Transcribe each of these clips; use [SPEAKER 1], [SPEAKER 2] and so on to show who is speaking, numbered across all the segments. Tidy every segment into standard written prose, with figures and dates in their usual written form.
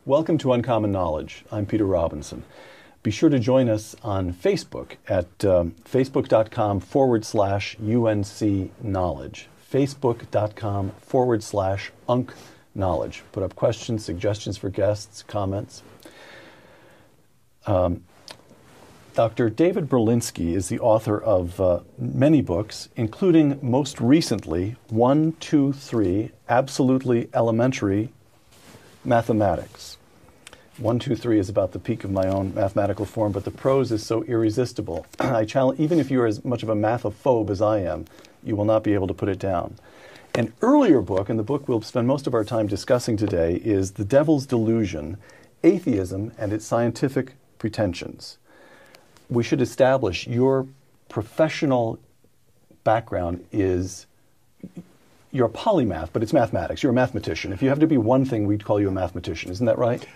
[SPEAKER 1] Welcome to Uncommon Knowledge. I'm Peter Robinson. Be sure to join us on Facebook at facebook.com/UNC Knowledge. Facebook.com/UNC Knowledge. Put up questions, suggestions for guests, comments. Dr. David Berlinski is the author of many books, including most recently 1, 2, 3, Absolutely Elementary Mathematics. 1, 2, 3 is about the peak of my own mathematical form, but the prose is so irresistible. I challenge, even if you're as much of a mathophobe as I am, you will not be able to put it down. An earlier book, and the book we'll spend most of our time discussing today, is The Devil's Delusion, Atheism and Its Scientific Pretensions. We should establish your professional background is, you're a polymath, but it's mathematics. You're a mathematician. If you have to be one thing, we'd call you a mathematician. Isn't that right?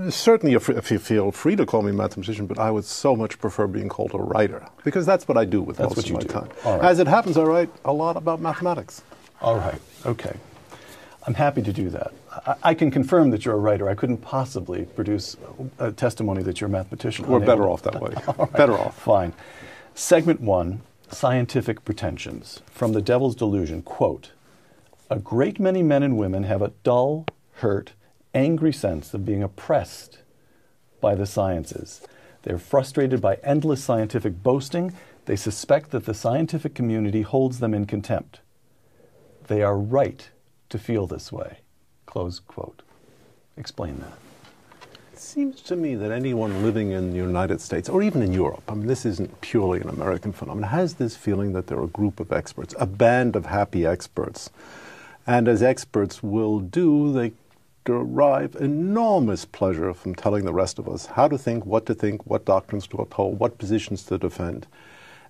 [SPEAKER 2] Certainly, if you feel free to call me a mathematician, but I would so much prefer being called a writer, because that's what I do with most of my time.
[SPEAKER 1] Right.
[SPEAKER 2] As it happens, I write a lot about mathematics.
[SPEAKER 1] All right. Okay. I'm happy to do that. I can confirm that you're a writer. I couldn't possibly produce a testimony that you're a mathematician.
[SPEAKER 2] We're better off that way. Right. Better off.
[SPEAKER 1] Fine. Segment 1, Scientific Pretensions. From The Devil's Delusion, quote, "A great many men and women have a dull, hurt, angry sense of being oppressed by the sciences. They're frustrated by endless scientific boasting. They suspect that the scientific community holds them in contempt. They are right to feel this way." Close quote. Explain that.
[SPEAKER 2] It seems to me that anyone living in the United States, or even in Europe, I mean, this isn't purely an American phenomenon, has this feeling that there are a group of experts, a band of happy experts. And as experts will do, they derive enormous pleasure from telling the rest of us how to think, what doctrines to uphold, what positions to defend.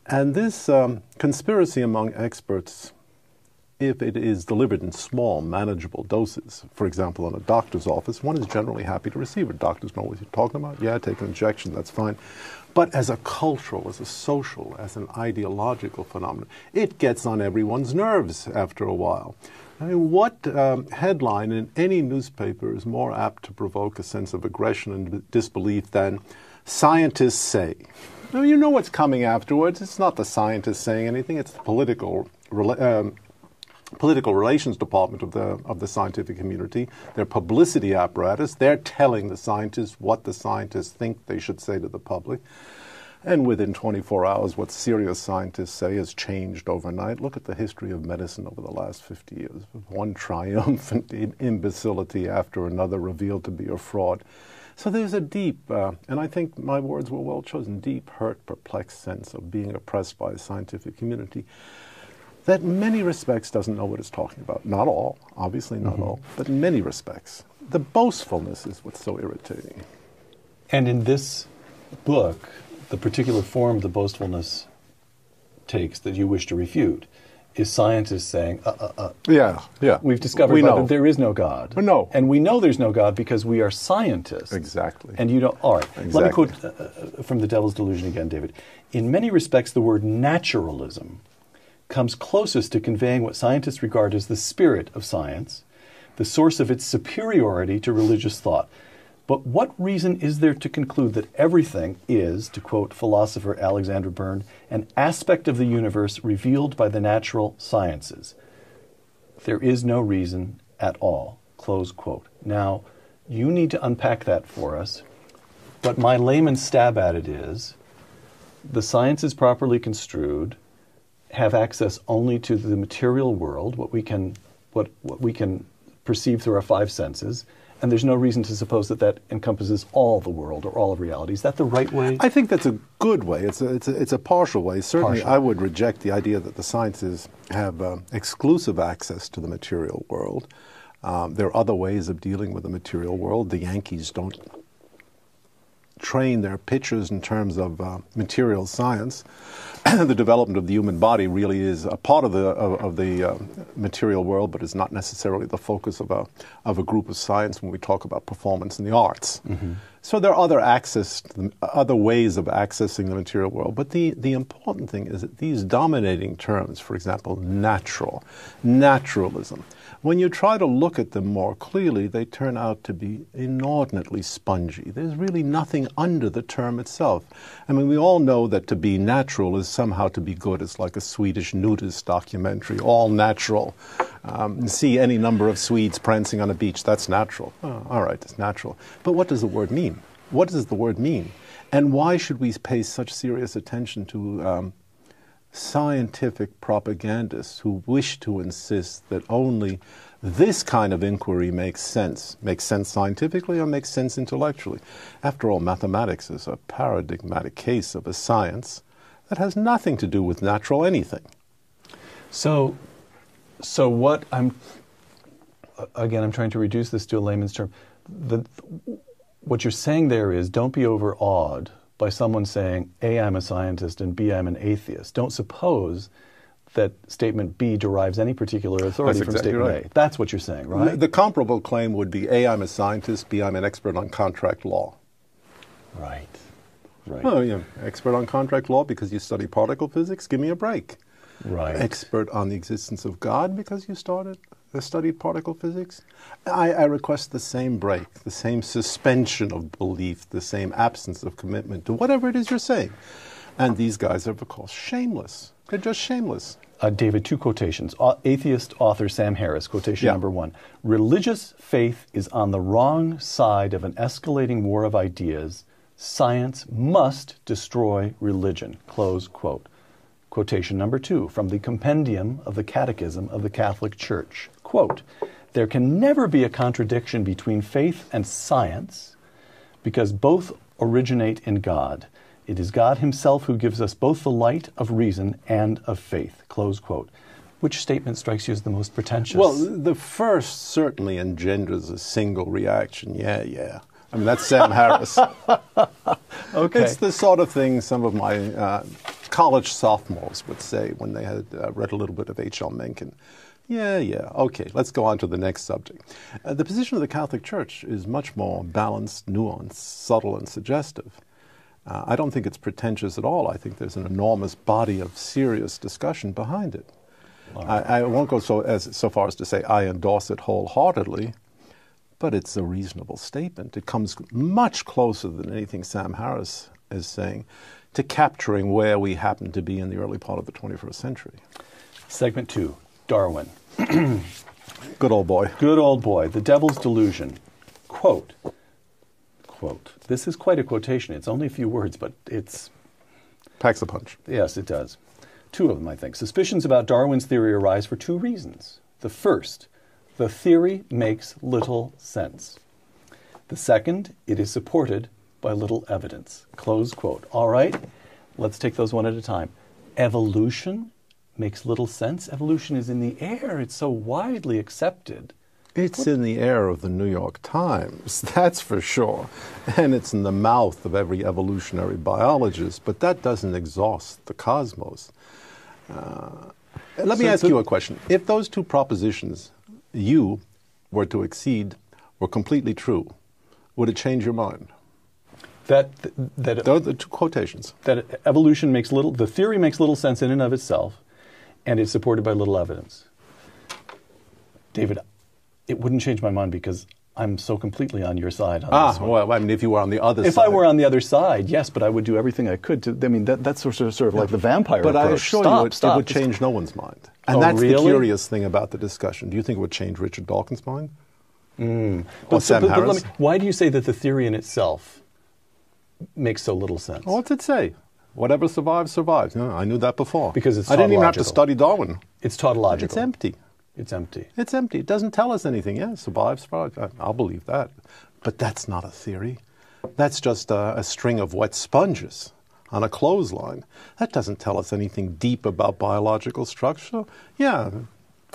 [SPEAKER 2] And this conspiracy among experts, if it is delivered in small, manageable doses, for example, in a doctor's office, one is generally happy to receive it. Doctors know what you're talking about. Yeah, take an injection, that's fine. But as a cultural, as a social, as an ideological phenomenon, it gets on everyone's nerves after a while. I mean, what headline in any newspaper is more apt to provoke a sense of aggression and disbelief than "scientists say"? Now, you know what's coming afterwards. It's not the scientists saying anything. It's the political relations department of the scientific community, their publicity apparatus. They're telling the scientists what the scientists think they should say to the public. And within 24 hours, what serious scientists say has changed overnight. Look at the history of medicine over the last 50 years. One triumphant imbecility after another revealed to be a fraud. So there's a deep, and I think my words were well chosen, deep, hurt, perplexed sense of being oppressed by a scientific community that in many respects doesn't know what it's talking about. Not all, obviously not all, but in many respects. The boastfulness is what's so irritating.
[SPEAKER 1] And in this book, the particular form the boastfulness takes that you wish to refute is scientists saying,
[SPEAKER 2] yeah,
[SPEAKER 1] we've discovered that there is no God.
[SPEAKER 2] No.
[SPEAKER 1] And we know there's no God because we are scientists.
[SPEAKER 2] Exactly.
[SPEAKER 1] And you don't, all right.
[SPEAKER 2] Exactly.
[SPEAKER 1] Let me quote from The Devil's Delusion again, David. "In many respects, the word naturalism comes closest to conveying what scientists regard as the spirit of science, the source of its superiority to religious thought. But what reason is there to conclude that everything is, to quote philosopher Alexander Byrne, an aspect of the universe revealed by the natural sciences? There is no reason at all." Close quote. Now, you need to unpack that for us, but my layman's stab at it is the sciences properly construed have access only to the material world, what we can perceive through our five senses, and there's no reason to suppose that that encompasses all the world or all of reality. Is that the right way?
[SPEAKER 2] I think that's a good way. It's a partial way. Certainly, I would reject the idea that the sciences have exclusive access to the material world. There are other ways of dealing with the material world. The Yankees don't train their pitchers in terms of material science. The development of the human body really is a part of the material world, but is not necessarily the focus of a group of science when we talk about performance in the arts. So there are other ways of accessing the material world. But the important thing is that these dominating terms, for example, naturalism, when you try to look at them more clearly, they turn out to be inordinately spongy. There's really nothing under the term itself. I mean, we all know that to be natural is somehow to be good. It's like a Swedish nudist documentary, all natural. See any number of Swedes prancing on a beach, that's natural. Oh, all right, it's natural. But what does the word mean? What does the word mean? And why should we pay such serious attention to scientific propagandists who wish to insist that only this kind of inquiry makes sense scientifically or makes sense intellectually? After all, mathematics is a paradigmatic case of a science that has nothing to do with natural anything.
[SPEAKER 1] So what I'm trying to reduce this to a layman's term. What you're saying there is, don't be overawed by someone saying, A, I'm a scientist, and B, I'm an atheist. Don't suppose that statement B derives any particular authority from statement A. That's what you're saying, right?
[SPEAKER 2] The comparable claim would be, A, I'm a scientist, B, I'm an expert on contract law.
[SPEAKER 1] Right.
[SPEAKER 2] Well, you're expert on contract law because you study particle physics? Give me a break.
[SPEAKER 1] Right.
[SPEAKER 2] Expert on the existence of God because you studied particle physics? I request the same break, the same suspension of belief, the same absence of commitment to whatever it is you're saying. And these guys are, of course, shameless. They're just shameless.
[SPEAKER 1] David, two quotations. Atheist author Sam Harris, quotation number 1. Religious faith is on the wrong side of an escalating war of ideas. Science must destroy religion. Close quote. Quotation number 2 from the Compendium of the Catechism of the Catholic Church. Quote, there can never be a contradiction between faith and science because both originate in God. It is God himself who gives us both the light of reason and of faith. Close quote. Which statement strikes you as the most pretentious?
[SPEAKER 2] Well, the first certainly engenders a single reaction. Yeah. I mean, that's Sam Harris.
[SPEAKER 1] Okay.
[SPEAKER 2] It's the sort of thing some of my college sophomores would say when they had read a little bit of H.L. Mencken. Yeah, okay, let's go on to the next subject. The position of the Catholic Church is much more balanced, nuanced, subtle, and suggestive. I don't think it's pretentious at all. I think there's an enormous body of serious discussion behind it. I won't go so far as to say I endorse it wholeheartedly, but it's a reasonable statement. It comes much closer than anything Sam Harris is saying to capturing where we happen to be in the early part of the 21st century.
[SPEAKER 1] Segment 2, Darwin.
[SPEAKER 2] Good old boy.
[SPEAKER 1] Good old boy. The Devil's Delusion. Quote. This is quite a quotation. It's only a few words, but it's...
[SPEAKER 2] Packs a punch.
[SPEAKER 1] Yes, it does. 2 of them, I think. Suspicions about Darwin's theory arise for 2 reasons. The first, the theory makes little sense. The second, it is supported by little evidence. Close quote. All right, let's take those one at a time. Evolution makes little sense. Evolution is in the air. It's so widely accepted.
[SPEAKER 2] It's in the air of the New York Times, that's for sure. And it's in the mouth of every evolutionary biologist, but that doesn't exhaust the cosmos. Let me ask you a question. If those 2 propositions you were to accede were completely true, would it change your mind? Those are the 2 quotations.
[SPEAKER 1] That evolution makes the theory makes little sense in and of itself, and it's supported by little evidence. David, it wouldn't change my mind because I'm so completely on your side on this one.
[SPEAKER 2] Well, I mean, if you were on the other side.
[SPEAKER 1] If I were on the other side, yes, but I would do everything I could to, I mean, that's sort of like the vampire approach.
[SPEAKER 2] But I assure you, it would change no one's mind. And that's the curious thing about the discussion. Do you think it would change Richard Dawkins' mind? Or Sam Harris?
[SPEAKER 1] Why do you say that the theory in itself makes so little sense?
[SPEAKER 2] What's it say? Whatever survives, survives. I knew that before.
[SPEAKER 1] Because it's
[SPEAKER 2] I didn't even have to study Darwin.
[SPEAKER 1] It's tautological.
[SPEAKER 2] It's empty.
[SPEAKER 1] It's empty.
[SPEAKER 2] It's empty. It doesn't tell us anything. Yeah, survive. I'll believe that. But that's not a theory. That's just a string of wet sponges on a clothesline. That doesn't tell us anything deep about biological structure. Yeah,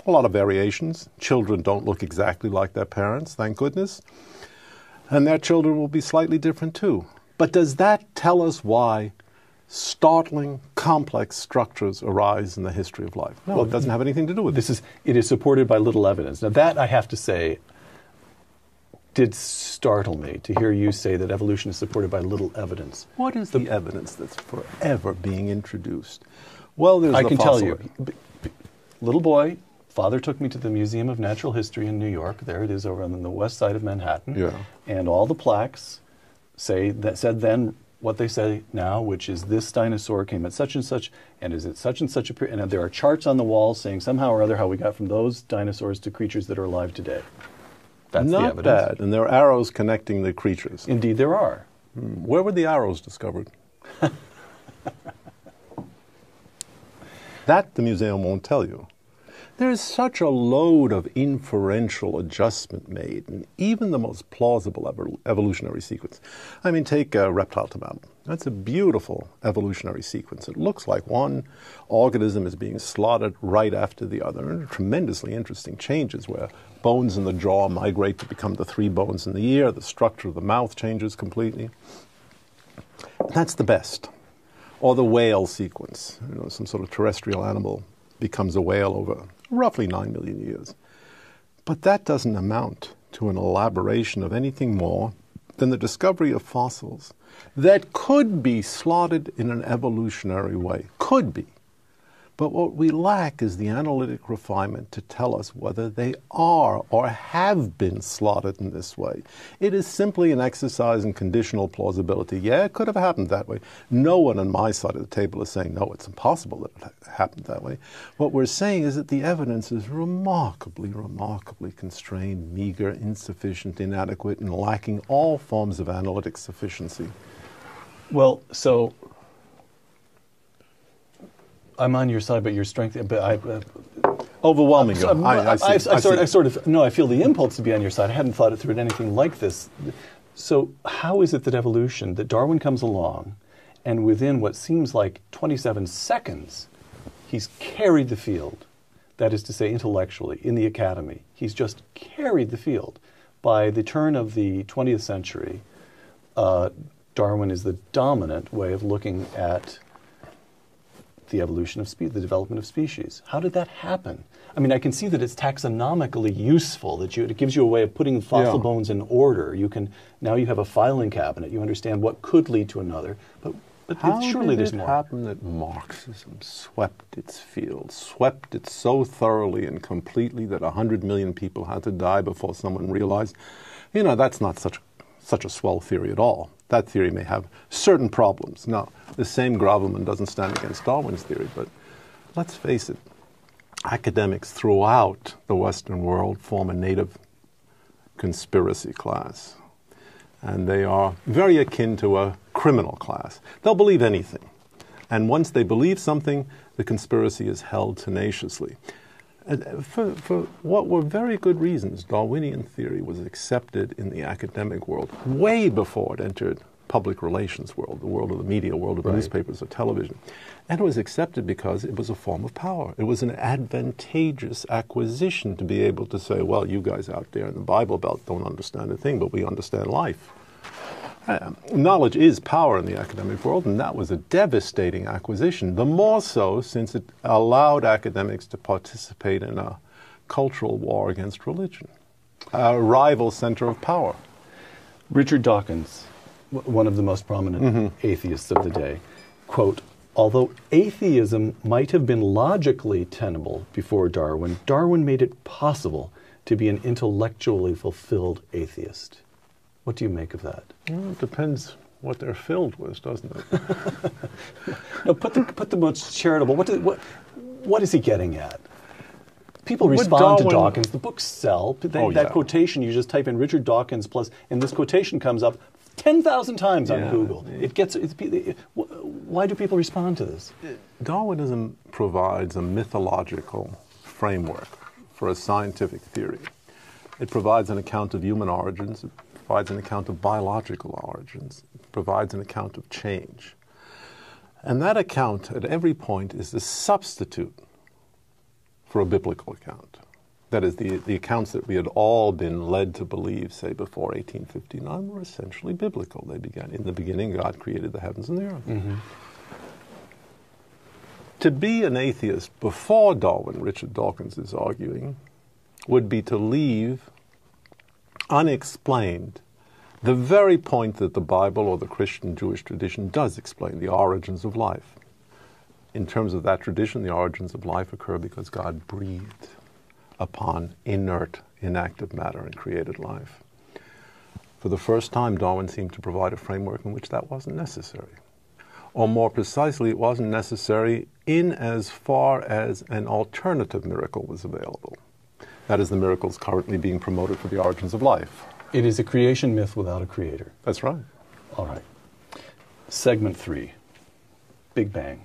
[SPEAKER 2] a lot of variations. Children don't look exactly like their parents, thank goodness. And their children will be slightly different too. But does that tell us why startling, complex structures arise in the history of life? No, it doesn't have anything to do with it.
[SPEAKER 1] It is supported by little evidence. Now that, I have to say, did startle me to hear you say that evolution is supported by little evidence.
[SPEAKER 2] What is the evidence that's forever being introduced? Well, there's
[SPEAKER 1] I
[SPEAKER 2] the
[SPEAKER 1] can
[SPEAKER 2] fossil
[SPEAKER 1] tell you. Little boy, father took me to the Museum of Natural History in New York. There it is over on the west side of Manhattan.
[SPEAKER 2] Yeah.
[SPEAKER 1] And all the plaques said then what they say now, which is this dinosaur came at such and such, and is at such and such a period. And there are charts on the wall saying somehow or other how we got from those dinosaurs to creatures that are alive today. That's the
[SPEAKER 2] Not
[SPEAKER 1] evidence.
[SPEAKER 2] bad. And there are arrows connecting the creatures.
[SPEAKER 1] Indeed, there are.
[SPEAKER 2] Where were the arrows discovered? That the museum won't tell you. There is such a load of inferential adjustment made in even the most plausible evolutionary sequence. I mean, take reptile to mammal. That's a beautiful evolutionary sequence. It looks like one organism is being slaughtered right after the other, and tremendously interesting changes where bones in the jaw migrate to become the 3 bones in the ear, the structure of the mouth changes completely. That's the best. Or the whale sequence, some sort of terrestrial animal becomes a whale over roughly 9 million years. But that doesn't amount to an elaboration of anything more than the discovery of fossils that could be slotted in an evolutionary way. Could be. But what we lack is the analytic refinement to tell us whether they are or have been slotted in this way. It is simply an exercise in conditional plausibility. Yeah, it could have happened that way. No one on my side of the table is saying, no, it's impossible that it happened that way. What we're saying is that the evidence is remarkably, remarkably constrained, meager, insufficient, inadequate, and lacking all forms of analytic sufficiency.
[SPEAKER 1] Well, so I'm on your side, but your strength. But
[SPEAKER 2] overwhelming.
[SPEAKER 1] I feel the impulse to be on your side. I hadn't thought it through at anything like this. So how is it that Darwin comes along, and within what seems like 27 seconds, he's carried the field? That is to say, intellectually, in the academy. He's just carried the field. By the turn of the 20th century, Darwin is the dominant way of looking at the evolution of the development of species. How did that happen? I mean, I can see that it's taxonomically useful, it gives you a way of putting fossil bones in order. Now you have a filing cabinet. You understand what could lead to another. But surely there's more.
[SPEAKER 2] How did it happen that Marxism swept its field, swept it so thoroughly and completely that 100 million people had to die before someone realized, that's not such a swell theory at all. That theory may have certain problems. Now, the same Gravelman doesn't stand against Darwin's theory, but let's face it, academics throughout the Western world form a native conspiracy class. And they are very akin to a criminal class. They'll believe anything. And once they believe something, the conspiracy is held tenaciously. For what were very good reasons, Darwinian theory was accepted in the academic world way before it entered public relations world, the world of the media, world of newspapers or television. And it was accepted because it was a form of power. It was an advantageous acquisition to be able to say, well, you guys out there in the Bible Belt don't understand a thing, but we understand life. Knowledge is power in the academic world, and that was a devastating acquisition, the more so since it allowed academics to participate in a cultural war against religion, a rival center of power.
[SPEAKER 1] Richard Dawkins, one of the most prominent atheists of the day, quote, although atheism might have been logically tenable before Darwin, Darwin made it possible to be an intellectually fulfilled atheist. What do you make of that?
[SPEAKER 2] Well, it depends what they're filled with, doesn't it?
[SPEAKER 1] No, put the most charitable. What is he getting at? People respond to Dawkins. The books sell. That quotation, you just type in Richard Dawkins plus, and this quotation comes up 10,000 times on Google. Why do people respond to this?
[SPEAKER 2] Darwinism provides a mythological framework for a scientific theory. It provides an account of human origins. It provides an account of biological origins. It provides an account of change. And that account at every point is the substitute for a biblical account. That is, the accounts that we had all been led to believe, say, before 1859 were essentially biblical. They began, in the beginning, God created the heavens and the earth. Mm-hmm. To be an atheist before Darwin, Richard Dawkins is arguing, would be to leave unexplained the very point that the Bible or the Christian Jewish tradition does explain, the origins of life. In terms of that tradition, the origins of life occur because God breathed upon inert, inactive matter and created life. For the first time, Darwin seemed to provide a framework in which that wasn't necessary. Or more precisely, it wasn't necessary in as far as an alternative miracle was available. That is, the miracles currently being promoted for the origins of life.
[SPEAKER 1] It is a creation myth without a creator.
[SPEAKER 2] That's right.
[SPEAKER 1] All right. Segment 3, Big Bang.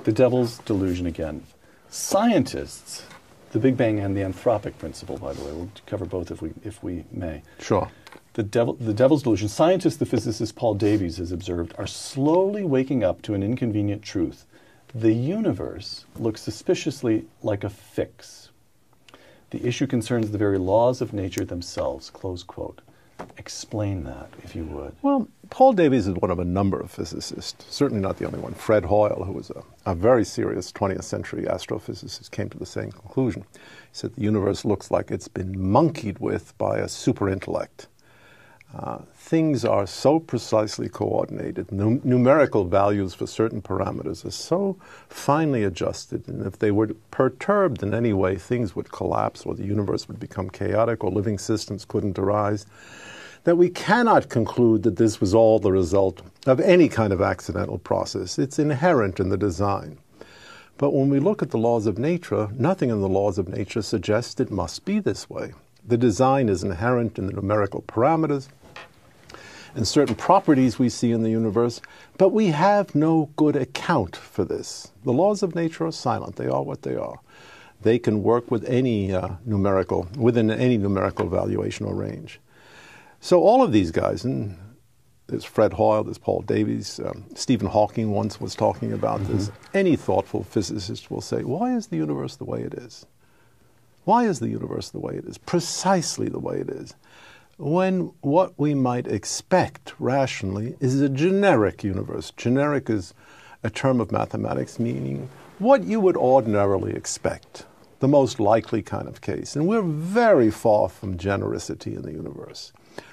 [SPEAKER 1] The devil's delusion again. Scientists, the Big Bang and the anthropic principle, by the way, we'll cover both if we may.
[SPEAKER 2] Sure.
[SPEAKER 1] The devil's delusion. Scientists, the physicist Paul Davies has observed, are slowly waking up to an inconvenient truth. The universe looks suspiciously like a fix. The issue concerns the very laws of nature themselves, close quote. Explain that, if you would.
[SPEAKER 2] Well, Paul Davies is one of a number of physicists, certainly not the only one. Fred Hoyle, who was a very serious 20th century astrophysicist, came to the same conclusion. He said the universe looks like it's been monkeyed with by a superintellect. Things are so precisely coordinated. Numerical values for certain parameters are so finely adjusted, and if they were perturbed in any way, things would collapse or the universe would become chaotic or living systems couldn't arise, that we cannot conclude that this was all the result of any kind of accidental process. It's inherent in the design. But when we look at the laws of nature, nothing in the laws of nature suggests it must be this way. The design is inherent in the numerical parameters and certain properties we see in the universe, but we have no good account for this. The laws of nature are silent. They are what they are. They can work with any within any numerical valuation or range. So all of these guys, and there's Fred Hoyle, there's Paul Davies, Stephen Hawking once was talking about this. Any thoughtful physicist will say, why is the universe the way it is? Why is the universe the way it is? Precisely the way it is. When what we might expect rationally is a generic universe. Generic is a term of mathematics meaning what you would ordinarily expect, the most likely kind of case. And we're very far from genericity in the universe.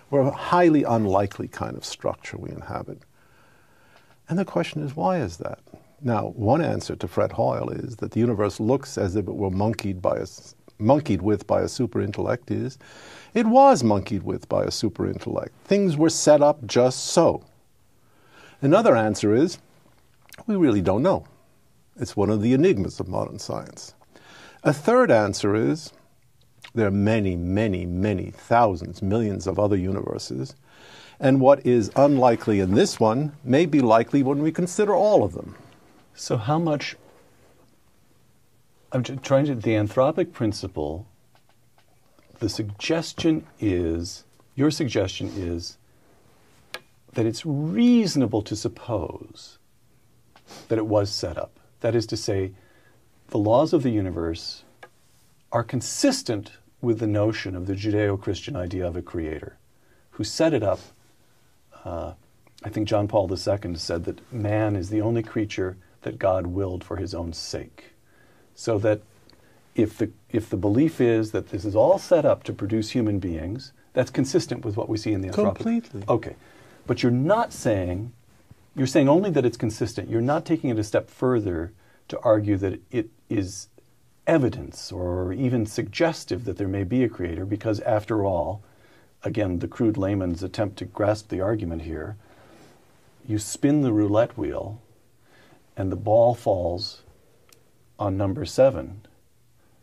[SPEAKER 2] We're a highly unlikely kind of structure we inhabit. And the question is, why is that? Now, one answer to Fred Hoyle is that the universe looks as if it were monkeyed with by a superintellect is, it was monkeyed with by a superintellect. Things were set up just so. Another answer is, we really don't know. It's one of the enigmas of modern science. A third answer is, there are many, many, many thousands, millions of other universes, and what is unlikely in this one may be likely when we consider all of them.
[SPEAKER 1] So how much, I'm trying to, the anthropic principle, your suggestion is that it's reasonable to suppose that it was set up. That is to say, the laws of the universe are consistent with the notion of the Judeo-Christian idea of a creator who set it up. I think John Paul II said that man is the only creature that God willed for his own sake. So that if the belief is that this is all set up to produce human beings, that's consistent with what we see in the anthropic.
[SPEAKER 2] Completely.
[SPEAKER 1] Okay. But you're saying only that it's consistent. You're not taking it a step further to argue that it is evidence or even suggestive that there may be a creator, because after all, again, the crude layman's attempt to grasp the argument here, you spin the roulette wheel and the ball falls on number 7,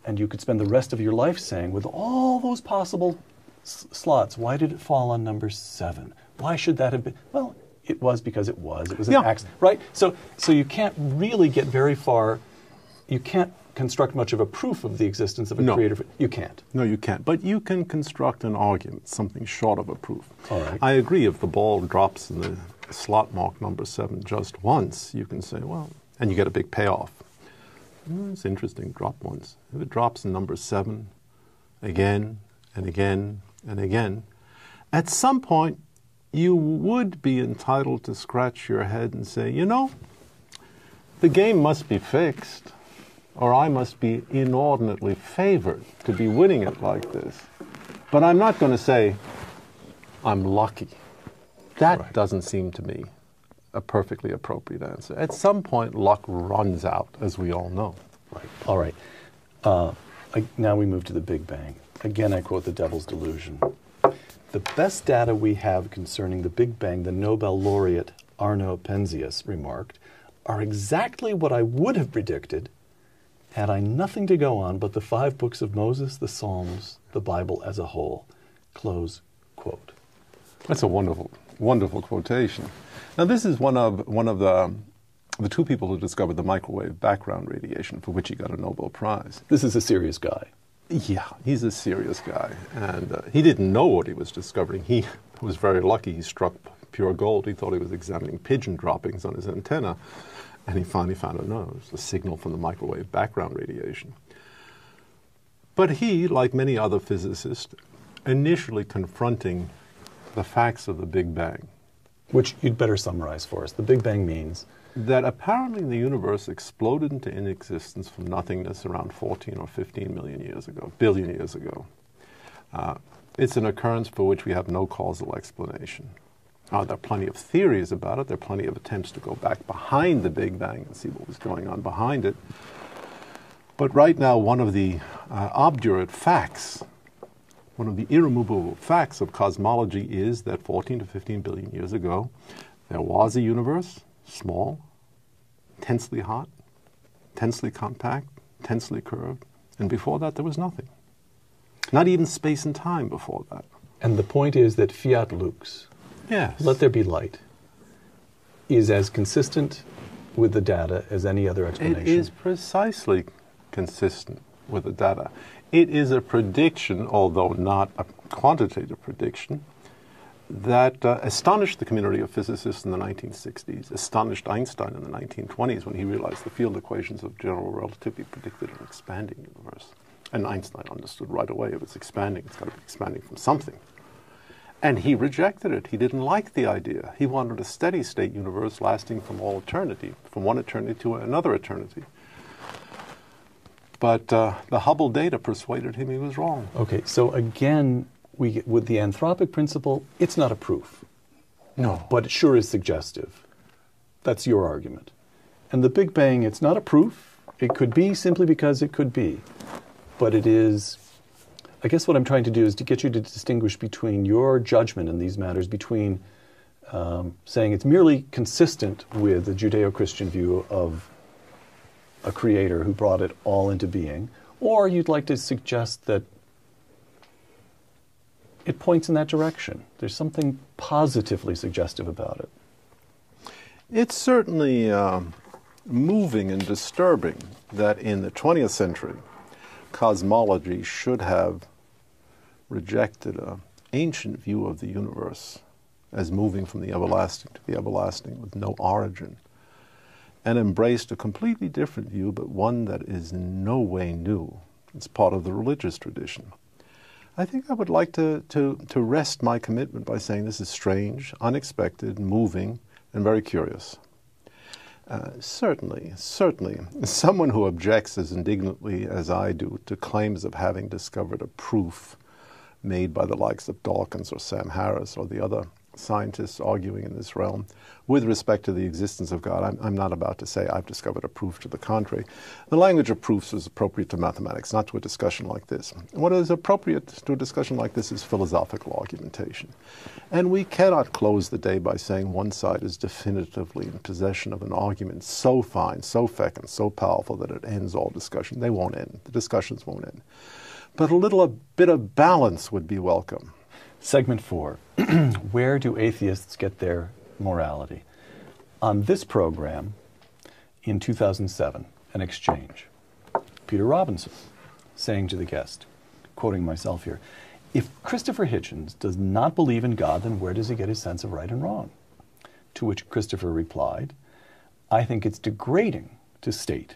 [SPEAKER 1] and you could spend the rest of your life saying, with all those possible slots, why did it fall on number 7? Why should that have been? Well, it was because it was. It was an accident, right? So you can't really get very far. You can't construct much of a proof of the existence of a creator. You can't.
[SPEAKER 2] No, you can't. But you can construct an argument, something short of a proof.
[SPEAKER 1] All right.
[SPEAKER 2] I agree. If the ball drops in the slot mark number 7 just once, you can say, well, and you get a big payoff. It's interesting, drop once. If it drops in number 7 again and again and again, at some point you would be entitled to scratch your head and say, you know, the game must be fixed, or I must be inordinately favored to be winning it like this. But I'm not going to say I'm lucky. That
[SPEAKER 1] Right.
[SPEAKER 2] doesn't seem to me a perfectly appropriate answer. At some point, luck runs out, as we all know.
[SPEAKER 1] Right. All right. Now we move to the Big Bang. Again, I quote the Devil's Delusion. The best data we have concerning the Big Bang, the Nobel laureate Arno Penzias remarked, are exactly what I would have predicted had I nothing to go on but the 5 books of Moses, the Psalms, the Bible as a whole. Close quote.
[SPEAKER 2] That's a wonderful, wonderful quotation. Now, this is one of the 2 people who discovered the microwave background radiation, for which he got a Nobel Prize.
[SPEAKER 1] This is a serious guy.
[SPEAKER 2] Yeah, he's a serious guy, and he didn't know what he was discovering. He was very lucky. He struck pure gold. He thought he was examining pigeon droppings on his antenna, and he finally found out, no, it was a signal from the microwave background radiation. But he, like many other physicists, initially confronting the facts of the Big Bang,
[SPEAKER 1] Which you'd better summarize for us. The Big Bang means
[SPEAKER 2] that apparently the universe exploded into inexistence from nothingness around 14 or 15 million years ago, billion years ago. It's an occurrence for which we have no causal explanation. There are plenty of theories about it. There are plenty of attempts to go back behind the Big Bang and see what was going on behind it. But right now, one of the obdurate facts, one of the irremovable facts of cosmology is that 14 to 15 billion years ago, there was a universe, small, tensely hot, tensely compact, tensely curved, and before that there was nothing. Not even space and time before that.
[SPEAKER 1] And the point is that fiat lux,
[SPEAKER 2] Yes.
[SPEAKER 1] let there be light, is as consistent with the data as any other explanation.
[SPEAKER 2] It is precisely consistent with the data. It is a prediction, although not a quantitative prediction, that astonished the community of physicists in the 1960s, astonished Einstein in the 1920s when he realized the field equations of general relativity predicted an expanding universe. And Einstein understood right away, if it's expanding, it's got to be expanding from something. And he rejected it. He didn't like the idea. He wanted a steady state universe lasting from all eternity, from one eternity to another eternity. But the Hubble data persuaded him he was wrong.
[SPEAKER 1] Okay, so again, with the anthropic principle, it's not a proof.
[SPEAKER 2] No.
[SPEAKER 1] But it sure is suggestive. That's your argument. And the Big Bang, it's not a proof. It could be simply because it could be. But it is, I guess what I'm trying to do is to get you to distinguish between your judgment in these matters, between saying it's merely consistent with the Judeo-Christian view of a creator who brought it all into being, or you'd like to suggest that it points in that direction. There's something positively suggestive about it.
[SPEAKER 2] It's certainly moving and disturbing that in the 20th century, cosmology should have rejected an ancient view of the universe as moving from the everlasting to the everlasting with no origin, and embraced a completely different view, but one that is in no way new. It's part of the religious tradition. I think I would like to rest my commitment by saying this is strange, unexpected, moving, and very curious. Certainly, someone who objects as indignantly as I do to claims of having discovered a proof made by the likes of Dawkins or Sam Harris or the other scientists arguing in this realm with respect to the existence of God. I'm not about to say I've discovered a proof to the contrary. The language of proofs is appropriate to mathematics, not to a discussion like this. What is appropriate to a discussion like this is philosophical argumentation. And we cannot close the day by saying one side is definitively in possession of an argument so fine, so fecund, so powerful that it ends all discussion. They won't end. The discussions won't end. But a bit of balance would be welcome.
[SPEAKER 1] Segment 4. Where do atheists get their morality? On this program, in 2007, an exchange. Peter Robinson saying to the guest, quoting myself here, "If Christopher Hitchens does not believe in God, then where does he get his sense of right and wrong?" To which Christopher replied, "I think it's degrading to state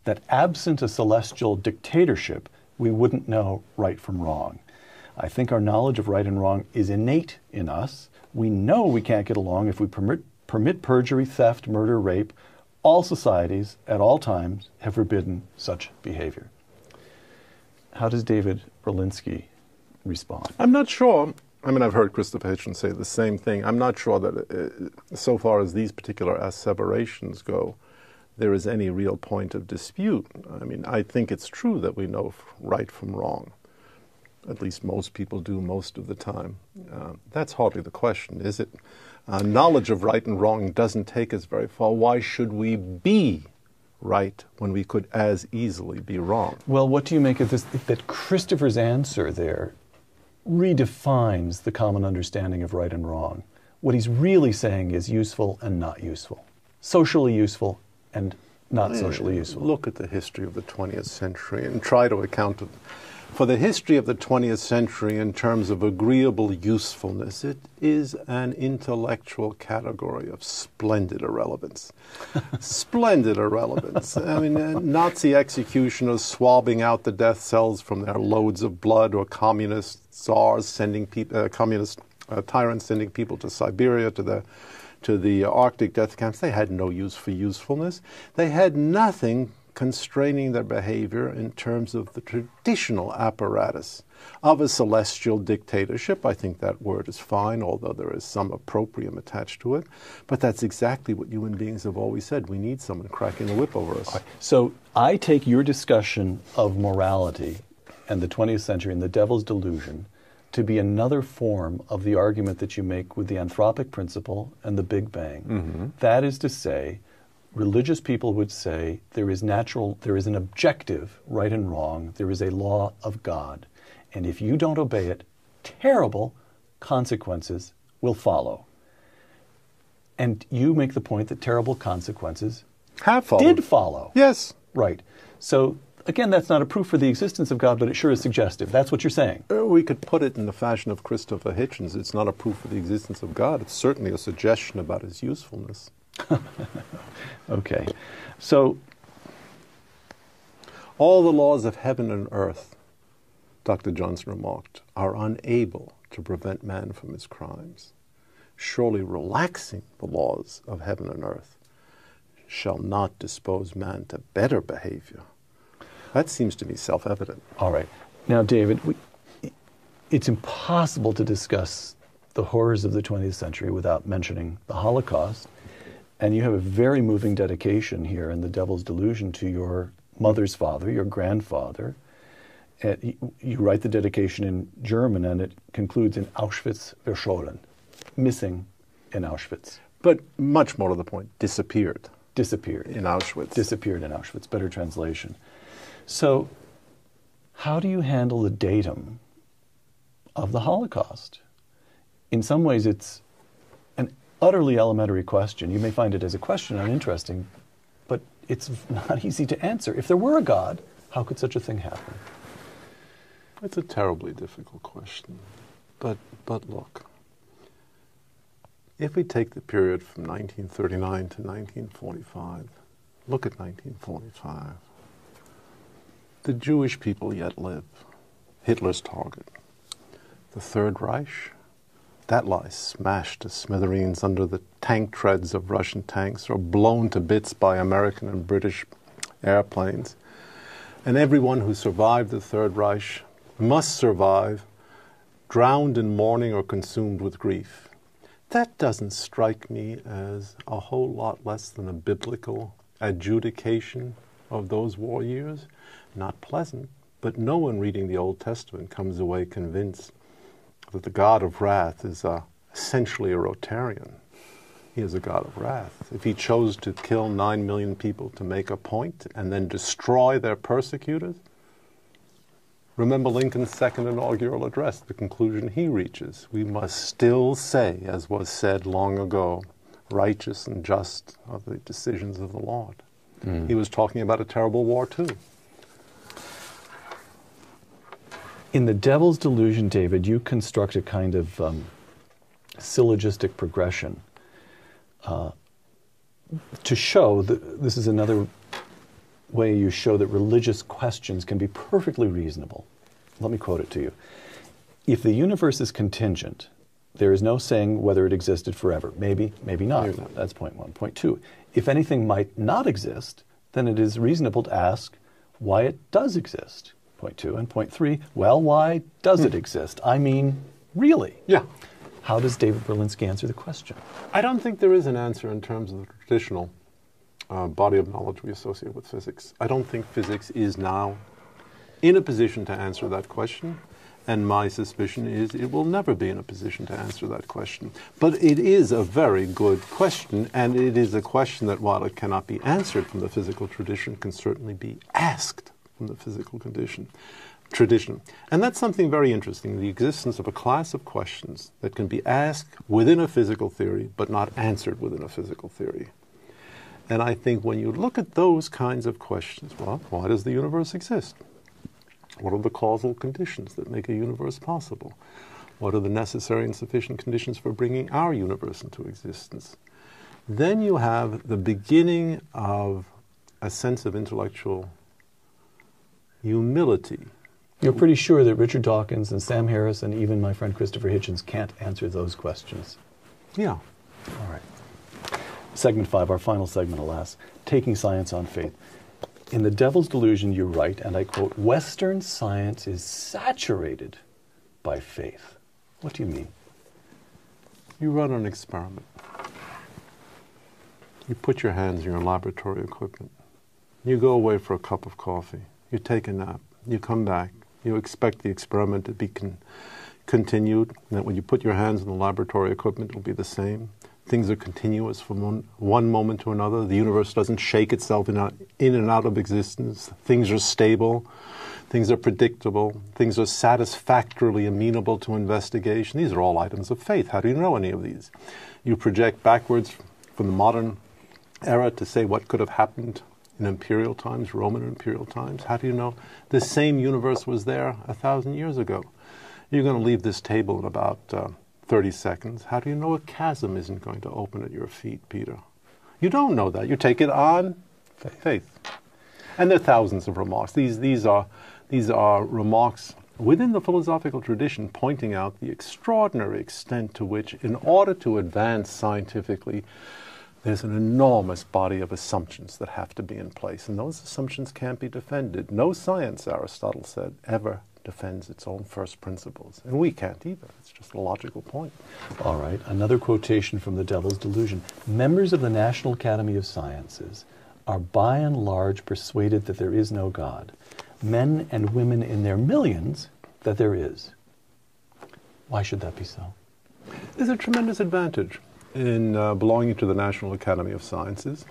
[SPEAKER 1] that absent a celestial dictatorship, we wouldn't know right from wrong. I think our knowledge of right and wrong is innate in us. We know we can't get along if we permit perjury, theft, murder, rape. All societies, at all times, have forbidden such behavior." How does David Berlinski respond?
[SPEAKER 2] I'm not sure. I mean, I've heard Christopher Hitchens say the same thing. I'm not sure that so far as these particular asseverations go, there is any real point of dispute. I mean, I think it's true that we know right from wrong. At least most people do most of the time. That's hardly the question, is it? Knowledge of right and wrong doesn't take us very far. Why should we be right when we could as easily be wrong?
[SPEAKER 1] Well, what do you make of this, that Christopher's answer there redefines the common understanding of right and wrong? What he's really saying is useful and not useful. Socially useful and not socially useful.
[SPEAKER 2] Look at the history of the 20th century and try to account for the history of the 20th century in terms of agreeable usefulness. It is an intellectual category of splendid irrelevance. Splendid irrelevance. I mean, Nazi executioners swabbing out the death cells from their loads of blood, or communist czars sending people, communist tyrants sending people to Siberia, to the Arctic death camps. They had no use for usefulness. They had nothing constraining their behavior in terms of the traditional apparatus of a celestial dictatorship. I think that word is fine, although there is some opprobrium attached to it. But that's exactly what human beings have always said. We need someone cracking the whip over us.
[SPEAKER 1] So I take your discussion of morality and the 20th century and the devil's delusion to be another form of the argument that you make with the anthropic principle and the Big Bang. Mm-hmm. That is to say, religious people would say there is an objective right and wrong, there is a law of God. And if you don't obey it, terrible consequences will follow. And you make the point that terrible consequences did follow.
[SPEAKER 2] Yes.
[SPEAKER 1] Right. So, again, that's not a proof for the existence of God, but it sure is suggestive. That's what you're saying.
[SPEAKER 2] We could put it in the fashion of Christopher Hitchens. It's not a proof for the existence of God. It's certainly a suggestion about his usefulness.
[SPEAKER 1] Okay. So,
[SPEAKER 2] all the laws of heaven and earth, Dr. Johnson remarked, are unable to prevent man from his crimes. Surely relaxing the laws of heaven and earth shall not dispose man to better behavior. That seems to me self-evident.
[SPEAKER 1] All right. Now, David, it's impossible to discuss the horrors of the 20th century without mentioning the Holocaust. And you have a very moving dedication here in The Devil's Delusion to your mother's father, your grandfather. You write the dedication in German, and it concludes in Auschwitz verschollen, missing in Auschwitz.
[SPEAKER 2] But much more to the point, disappeared.
[SPEAKER 1] Disappeared.
[SPEAKER 2] In Auschwitz.
[SPEAKER 1] Disappeared in Auschwitz. Better translation. So, how do you handle the datum of the Holocaust? In some ways, it's an utterly elementary question. You may find it as a question uninteresting, but it's not easy to answer. If there were a God, how could such a thing happen?
[SPEAKER 2] It's a terribly difficult question. But look, if we take the period from 1939 to 1945, look at 1945. The Jewish people yet live. Hitler's target. The Third Reich, that lies smashed to smithereens under the tank treads of Russian tanks, or blown to bits by American and British airplanes. And everyone who survived the Third Reich must survive, drowned in mourning or consumed with grief. That doesn't strike me as a whole lot less than a biblical adjudication of those war years. Not pleasant, but no one reading the Old Testament comes away convinced that the God of wrath is essentially a Rotarian. He is a God of wrath. If he chose to kill 9 million people to make a point and then destroy their persecutors, remember Lincoln's second inaugural address, the conclusion he reaches. We must still say, as was said long ago, righteous and just are the decisions of the Lord. Mm. He was talking about a terrible war too.
[SPEAKER 1] In The Devil's Delusion, David, you construct a kind of syllogistic progression to show that this is another way you show that religious questions can be perfectly reasonable. Let me quote it to you. If the universe is contingent, there is no saying whether it existed forever. Maybe, maybe not.
[SPEAKER 2] Maybe not.
[SPEAKER 1] That's point one. Point two, if anything might not exist, then it is reasonable to ask why it does exist. Point two. And point three, well, why does it exist? I mean, really?
[SPEAKER 2] Yeah.
[SPEAKER 1] How does David Berlinski answer the question?
[SPEAKER 2] I don't think there is an answer in terms of the traditional body of knowledge we associate with physics. I don't think physics is now in a position to answer that question, and my suspicion is it will never be in a position to answer that question. But it is a very good question, and it is a question that, while it cannot be answered from the physical tradition, can certainly be asked from the physical tradition. And that's something very interesting, the existence of a class of questions that can be asked within a physical theory, but not answered within a physical theory. And I think when you look at those kinds of questions, well, why does the universe exist? What are the causal conditions that make a universe possible? What are the necessary and sufficient conditions for bringing our universe into existence? Then you have the beginning of a sense of intellectual humility.
[SPEAKER 1] You're pretty sure that Richard Dawkins and Sam Harris and even my friend Christopher Hitchens can't answer those questions.
[SPEAKER 2] Yeah.
[SPEAKER 1] All right. Segment 5, our final segment, alas, taking science on faith. In The Devil's Delusion, you write, and I quote, Western science is saturated by faith. What do you mean?
[SPEAKER 2] You run an experiment. You put your hands in your laboratory equipment. You go away for a cup of coffee. You take a nap. You come back. You expect the experiment to be continued, and that when you put your hands in the laboratory equipment, it will be the same. Things are continuous from one moment to another. The universe doesn't shake itself in and out of existence. Things are stable. Things are predictable. Things are satisfactorily amenable to investigation. These are all items of faith. How do you know any of these? You project backwards from the modern era to say what could have happened in imperial times, Roman imperial times. How do you know the same universe was there 1,000 years ago? You're going to leave this table in about 30 seconds. How do you know a chasm isn't going to open at your feet, Peter? You don't know that. You take it on faith. And there are thousands of remarks. These are remarks within the philosophical tradition pointing out the extraordinary extent to which, in order to advance scientifically, there's an enormous body of assumptions that have to be in place. And those assumptions can't be defended. No science, Aristotle said, ever defends its own first principles. And we can't either. It's just a logical point.
[SPEAKER 1] All right. Another quotation from The Devil's Delusion. Members of the National Academy of Sciences are by and large persuaded that there is no God. Men and women in their millions that there is. Why should that be so?
[SPEAKER 2] There's a tremendous advantage in belonging to the National Academy of Sciences.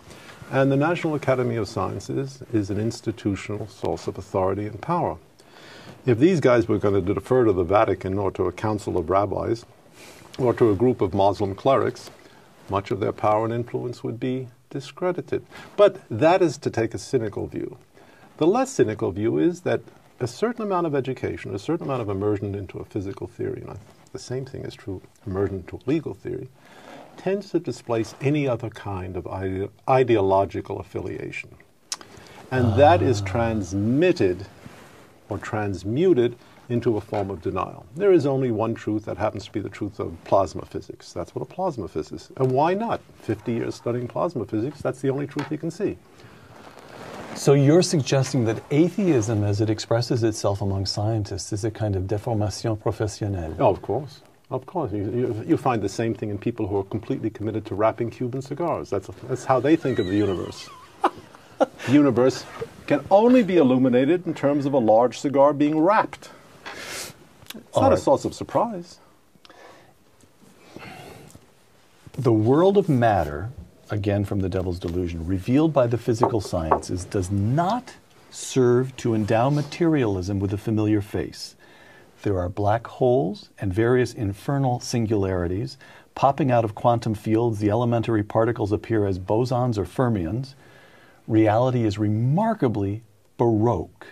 [SPEAKER 2] And the National Academy of Sciences is an institutional source of authority and power. If these guys were going to defer to the Vatican or to a council of rabbis or to a group of Muslim clerics, much of their power and influence would be discredited. But that is to take a cynical view. The less cynical view is that a certain amount of education, a certain amount of immersion into a physical theory, and the same thing is true, immersion into a legal theory, tends to displace any other kind of ideological affiliation. And that is transmitted or transmuted into a form of denial. There is only one truth that happens to be the truth of plasma physics. That's what a plasma physicist is. And why not? 50 years studying plasma physics, that's the only truth you can see.
[SPEAKER 1] So you're suggesting that atheism, as it expresses itself among scientists, is a kind of déformation professionnelle?
[SPEAKER 2] Oh, of course. Of course. You find the same thing in people who are completely committed to wrapping Cuban cigars. That's how they think of the universe. The universe can only be illuminated in terms of a large cigar being wrapped. It's not a source of surprise.
[SPEAKER 1] The world of matter, again from The Devil's Delusion, revealed by the physical sciences, does not serve to endow materialism with a familiar face. There are black holes and various infernal singularities. Popping out of quantum fields, the elementary particles appear as bosons or fermions. Reality is remarkably Baroque,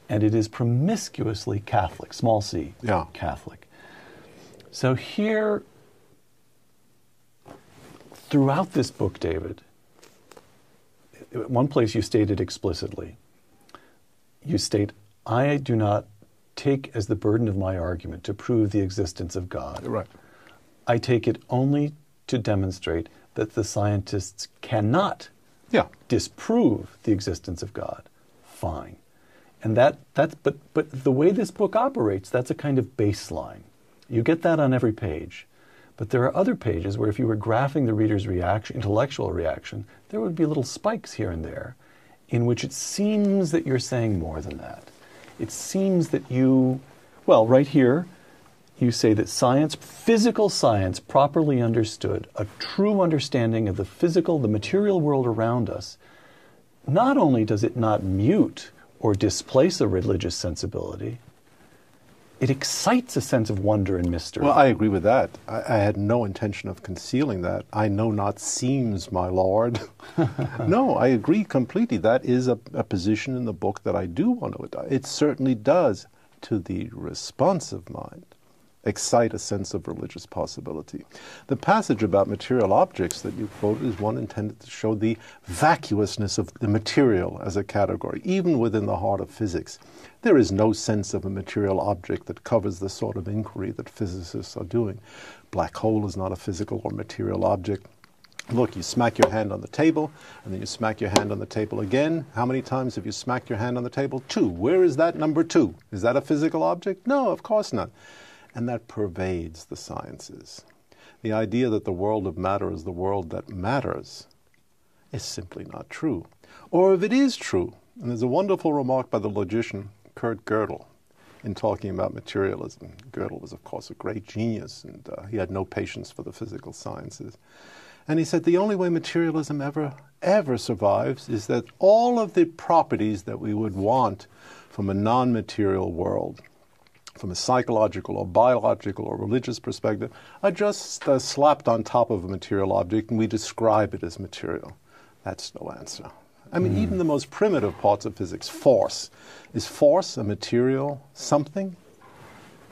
[SPEAKER 1] and it is promiscuously Catholic, small c, Catholic. So here, throughout this book, David, at one place you stated explicitly, you state, I do not take as the burden of my argument to prove the existence of God.
[SPEAKER 2] Right.
[SPEAKER 1] I take it only to demonstrate that the scientists cannot disprove the existence of God. Fine. And but the way this book operates, that's a kind of baseline. You get that on every page. But there are other pages where if you were graphing the reader's reaction, intellectual reaction, there would be little spikes here and there in which it seems that you're saying more than that. It seems that right here, you say that science, physical science, properly understood, a true understanding of the material world around us, not only does it not mute or displace a religious sensibility, it excites a sense of wonder and mystery.
[SPEAKER 2] Well, I agree with that. I had no intention of concealing that. I know not seems, my lord. No, I agree completely. That is a position in the book that I do want to adopt. It certainly does, to the responsive mind, excite a sense of religious possibility. The passage about material objects that you quoted is one intended to show the vacuousness of the material as a category, even within the heart of physics. There is no sense of a material object that covers the sort of inquiry that physicists are doing. Black hole is not a physical or material object. Look, you smack your hand on the table, and then you smack your hand on the table again. How many times have you smacked your hand on the table? 2. Where is that number 2? Is that a physical object? No, of course not. And that pervades the sciences. The idea that the world of matter is the world that matters is simply not true. Or if it is true, and there's a wonderful remark by the logician Kurt Gödel in talking about materialism. Gödel was, of course, a great genius, and he had no patience for the physical sciences. And he said the only way materialism ever survives is that all of the properties that we would want from a non-material world, from a psychological or biological or religious perspective, are just slapped on top of a material object, and we describe it as material. That's no answer. I mean, even the most primitive parts of physics, force. Is force a material something?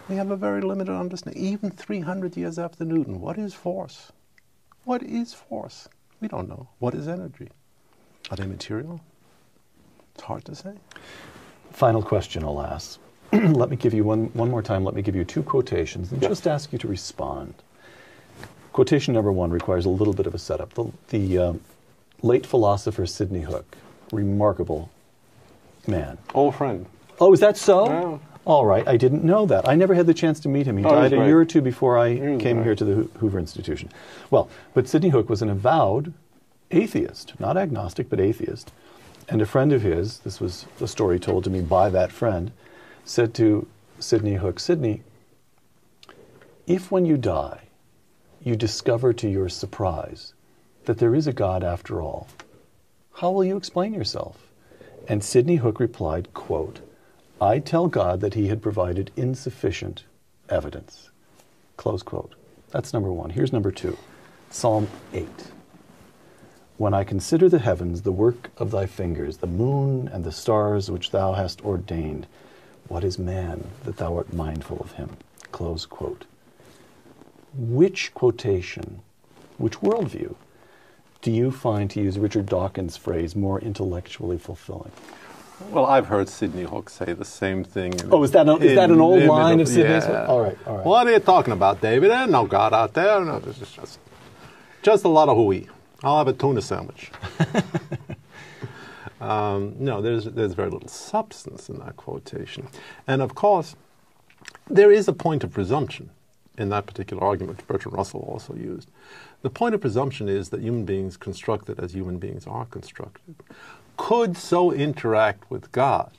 [SPEAKER 2] We have a very limited understanding. Even 300 years after Newton, what is force? What is force? We don't know. What is energy? Are they material? It's hard to say.
[SPEAKER 1] Final question, alas. Let me give you one more time, let me give you 2 quotations and just ask you to respond. Quotation number 1 requires a little bit of a setup. The late philosopher Sidney Hook, remarkable man.
[SPEAKER 2] Old friend.
[SPEAKER 1] Oh, is that so?
[SPEAKER 2] Yeah.
[SPEAKER 1] All right, I didn't know that. I never had the chance to meet him. He died a year or 2 before I came here to the Hoover Institution. Well, but Sidney Hook was an avowed atheist, not agnostic, but atheist. And a friend of his, this was a story told to me by that friend, said to Sidney Hook, Sidney, if when you die, you discover to your surprise that there is a God after all, how will you explain yourself? And Sidney Hook replied, quote, I tell God that he had provided insufficient evidence, close quote. That's number 1. Here's number 2, Psalm 8. When I consider the heavens, the work of thy fingers, the moon and the stars which thou hast ordained, what is man that thou art mindful of him? Close quote. Which quotation, which worldview, do you find, to use Richard Dawkins' phrase, more intellectually fulfilling?
[SPEAKER 2] Well, I've heard Sidney Hook say the same thing.
[SPEAKER 1] Oh, is that an old line of Sidney's?
[SPEAKER 2] Yeah.
[SPEAKER 1] All right.
[SPEAKER 2] What are you talking about, David? There's no God out there. No, it's just a lot of hooey. I'll have a tuna sandwich. No, there's very little substance in that quotation. And of course, there is a point of presumption in that particular argument, which Bertrand Russell also used. The point of presumption is that human beings constructed as human beings are constructed could so interact with God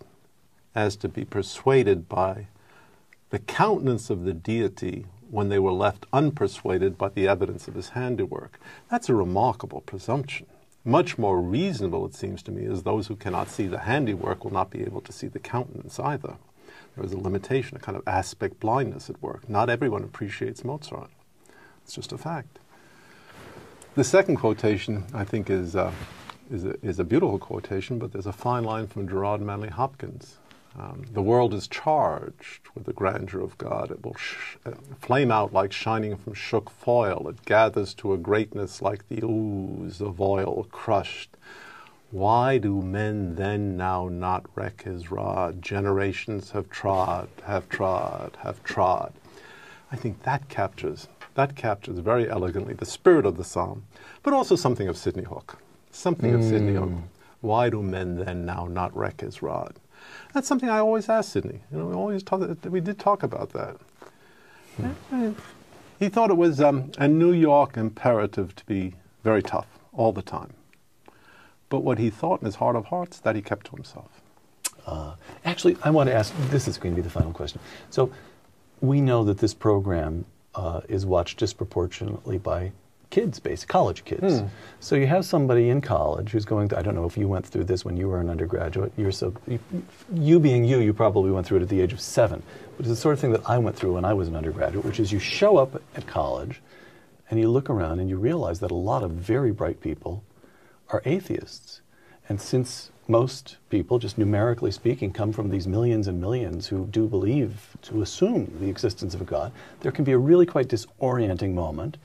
[SPEAKER 2] as to be persuaded by the countenance of the deity when they were left unpersuaded by the evidence of his handiwork. That's a remarkable presumption. Much more reasonable, it seems to me, is those who cannot see the handiwork will not be able to see the countenance either. There is a limitation, a kind of aspect blindness at work. Not everyone appreciates Mozart. It's just a fact. The second quotation, I think, is a beautiful quotation, but there's a fine line from Gerard Manley Hopkins. The world is charged with the grandeur of God. It will flame out like shining from shook foil. It gathers to a greatness like the ooze of oil crushed. Why do men then now not wreck his rod? Generations have trod. I think that captures very elegantly the spirit of the psalm, but also something of Sidney Hook. Why do men then now not wreck his rod? That's something I always asked Sidney. You know, we did talk about that. He thought it was a New York imperative to be very tough all the time. But what he thought in his heart of hearts, that he kept to himself.
[SPEAKER 1] Actually, I want to ask, this is going to be the final question. So we know that this program is watched disproportionately by kids, college kids. So you have somebody in college who's going to, I don't know if you went through this when you were an undergraduate, you being you probably went through it at the age of 7. But it's the sort of thing that I went through when I was an undergraduate, which is you show up at college and you look around and you realize that a lot of very bright people are atheists. And since most people, just numerically speaking, come from these millions and millions who do believe, to assume the existence of a God, there can be a really quite disorienting moment.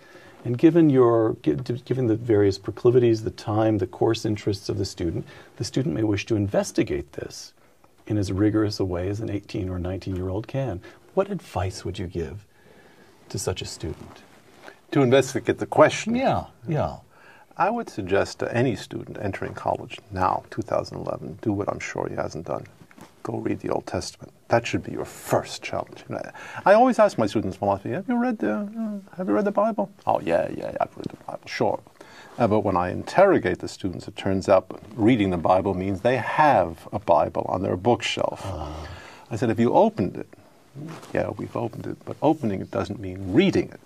[SPEAKER 1] And given the various proclivities, the time, the course interests of the student may wish to investigate this in as rigorous a way as an 18 or 19-year-old can. What advice would you give to such a student?
[SPEAKER 2] To investigate the question?
[SPEAKER 1] Yeah.
[SPEAKER 2] I would suggest to any student entering college now, 2011, do what I'm sure he hasn't done. Go read the Old Testament. That should be your first challenge. I always ask my students in philosophy, have you read the Bible? Oh, yeah, I've read the Bible, sure. But when I interrogate the students, it turns out reading the Bible means they have a Bible on their bookshelf. I said, if you opened it, yeah, we've opened it, but opening it doesn't mean reading it.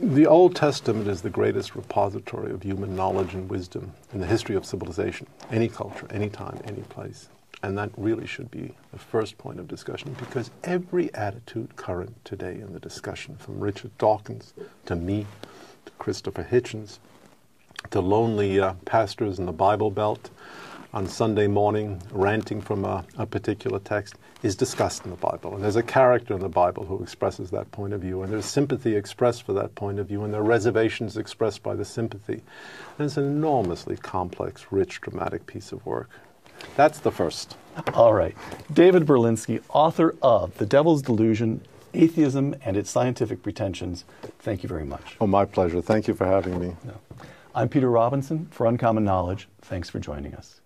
[SPEAKER 2] The Old Testament is the greatest repository of human knowledge and wisdom in the history of civilization, any culture, any time, any place. And that really should be the first point of discussion, because every attitude current today in the discussion, from Richard Dawkins to me, to Christopher Hitchens, to lonely pastors in the Bible Belt on Sunday morning ranting from a particular text, is discussed in the Bible. And there's a character in the Bible who expresses that point of view, and there's sympathy expressed for that point of view, and there are reservations expressed by the sympathy. And it's an enormously complex, rich, dramatic piece of work. That's the first.
[SPEAKER 1] All right. David Berlinski, author of The Devil's Delusion, Atheism and Its Scientific Pretensions. Thank you very much.
[SPEAKER 2] Oh, my pleasure. Thank you for having me.
[SPEAKER 1] I'm Peter Robinson for Uncommon Knowledge. Thanks for joining us.